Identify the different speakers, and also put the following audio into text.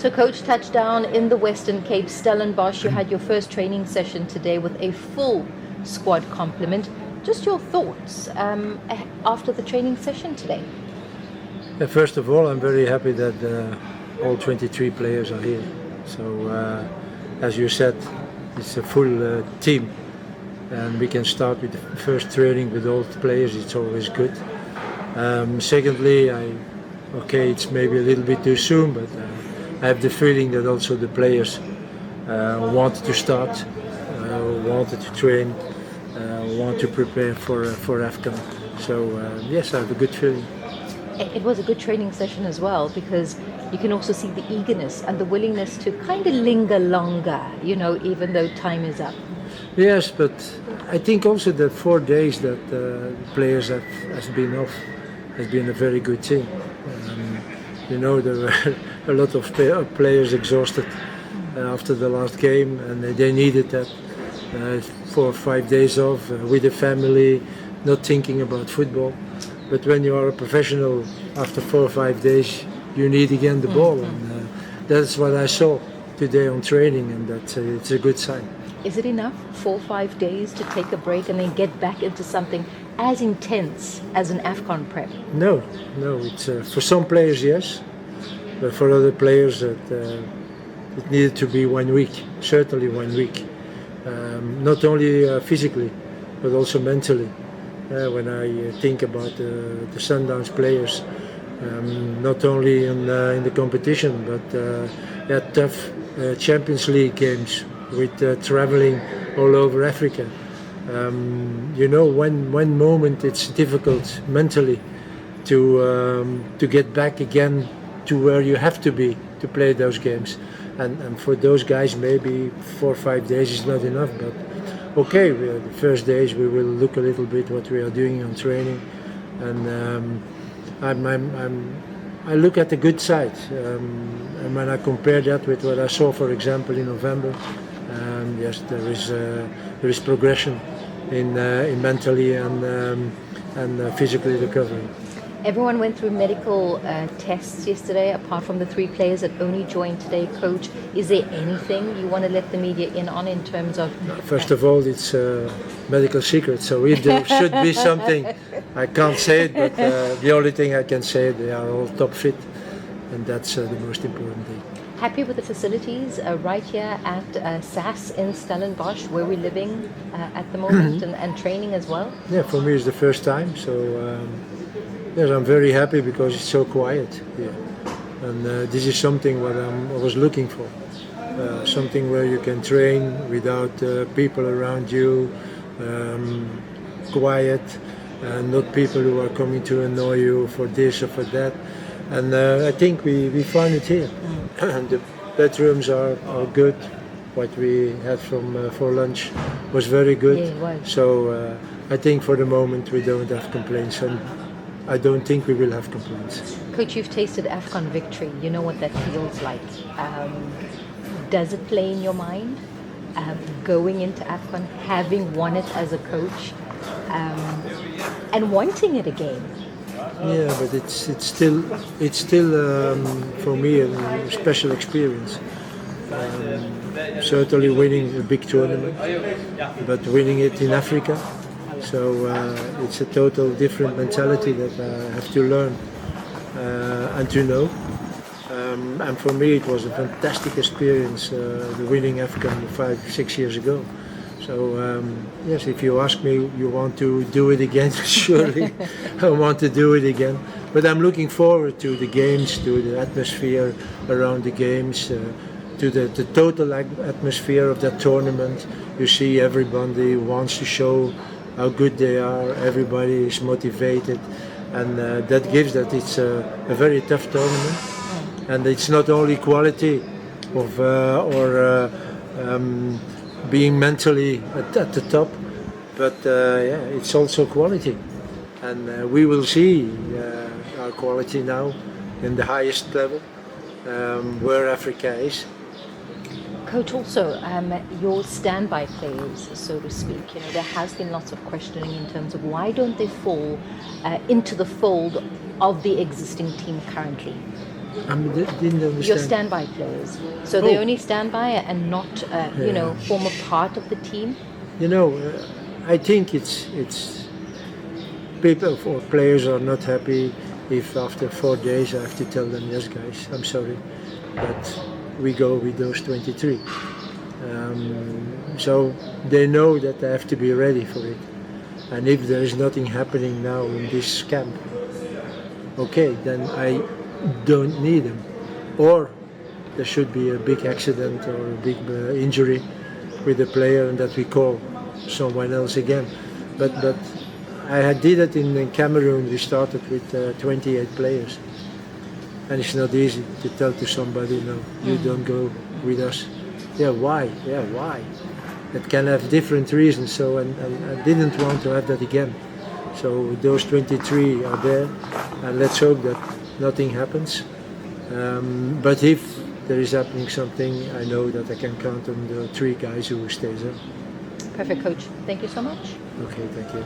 Speaker 1: So Coach touched down in the Western Cape, Stellenbosch. You had your first training session today with a full squad complement. Just your thoughts after the training session today?
Speaker 2: First of all, I'm very happy that all 23 players are here. So, as you said, it's a full team. And we can start with the first training with all the players. It's always good. Secondly, it's maybe a little bit too soon, but I have the feeling that also the players wanted to start, wanted to train, want to prepare for AFCON. So yes, I have a good feeling.
Speaker 1: It was a good training session as well, because you can also see the eagerness and the willingness to kind of linger longer, even though time is up.
Speaker 2: Yes, but I think also the 4 days that players have been off has been a very good thing. There were a lot of players exhausted after the last game, and they needed that 4 or 5 days off with the family, not thinking about football. But when you are a professional, after 4 or 5 days, you need again the ball, and that's what I saw today on training, and it's a good sign.
Speaker 1: Is it enough, 4 or 5 days, to take a break and then get back into something as intense as an AFCON prep?
Speaker 2: No. It's for some players, yes, but for other players, it needed to be 1 week, certainly 1 week. Not only physically, but also mentally. When I think about the Sundowns players, not only in the competition, but tough Champions League games with traveling all over Africa. One moment it's difficult mentally to get back again to where you have to be to play those games. And for those guys, maybe 4 or 5 days is not enough. But okay, the first days we will look a little bit what we are doing on training, and I look at the good side. And when I compare that with what I saw, for example, in November, yes, there is progression in mentally and physically recovering.
Speaker 1: Everyone went through medical tests yesterday, apart from the 3 players that only joined today. Coach, is there anything you want to let the media in on in terms of...
Speaker 2: First of all, it's a medical secret, so if there should be something, I can't say it, but the only thing I can say, they are all top fit, and that's the most important thing.
Speaker 1: Happy with the facilities right here at SAS in Stellenbosch, where we're living at the moment, and training as well?
Speaker 2: Yeah, for me it's the first time, so... Yes, I'm very happy because it's so quiet here, and this is something what I was looking for. Something where you can train without people around you, quiet, and not people who are coming to annoy you for this or for that. And I think we found it here. The bedrooms are good. What we had for lunch was very good.
Speaker 1: Yeah, it was.
Speaker 2: So I think for the moment we don't have complaints. And I don't think we will have complaints.
Speaker 1: Coach, you've tasted AFCON victory. You know what that feels like. Does it play in your mind going into AFCON, having won it as a coach, and wanting it again?
Speaker 2: Yeah, but it's still for me a special experience. Certainly winning a big tournament, but winning it in Africa. So it's a total different mentality that I have to learn and to know. And for me it was a fantastic experience, the winning AFCON 5-6 years ago. So yes, if you ask me, you want to do it again, surely I want to do it again. But I'm looking forward to the games, to the atmosphere around the games, to the total atmosphere of that tournament. You see everybody wants to show how good they are, everybody is motivated, and that gives that it's a very tough tournament. And it's not only quality of being mentally at the top, but it's also quality. And we will see our quality now in the highest level, where Africa is.
Speaker 1: Coach, also your standby players, so to speak, there has been lots of questioning in terms of why don't they fall into the fold of the existing team currently?
Speaker 2: Didn't understand.
Speaker 1: Your standby players. So they
Speaker 2: Oh.
Speaker 1: only stand by and not, form a part of the team?
Speaker 2: I think it's people or players are not happy if after 4 days I have to tell them, yes guys, I'm sorry, but we go with those 23. So they know that they have to be ready for it. And if there is nothing happening now in this camp, okay, then I don't need them. Or there should be a big accident or a big injury with a player and that we call someone else again. But I did it in Cameroon. We started with 28 players. And it's not easy to tell to somebody, no, you don't go with us. Yeah, why? Yeah, why? It can have different reasons, so and I didn't want to have that again. So those 23 are there, and let's hope that nothing happens. But if there is happening something, I know that I can count on the 3 guys who stays there.
Speaker 1: Perfect, Coach. Thank you so much.
Speaker 2: Okay, thank you.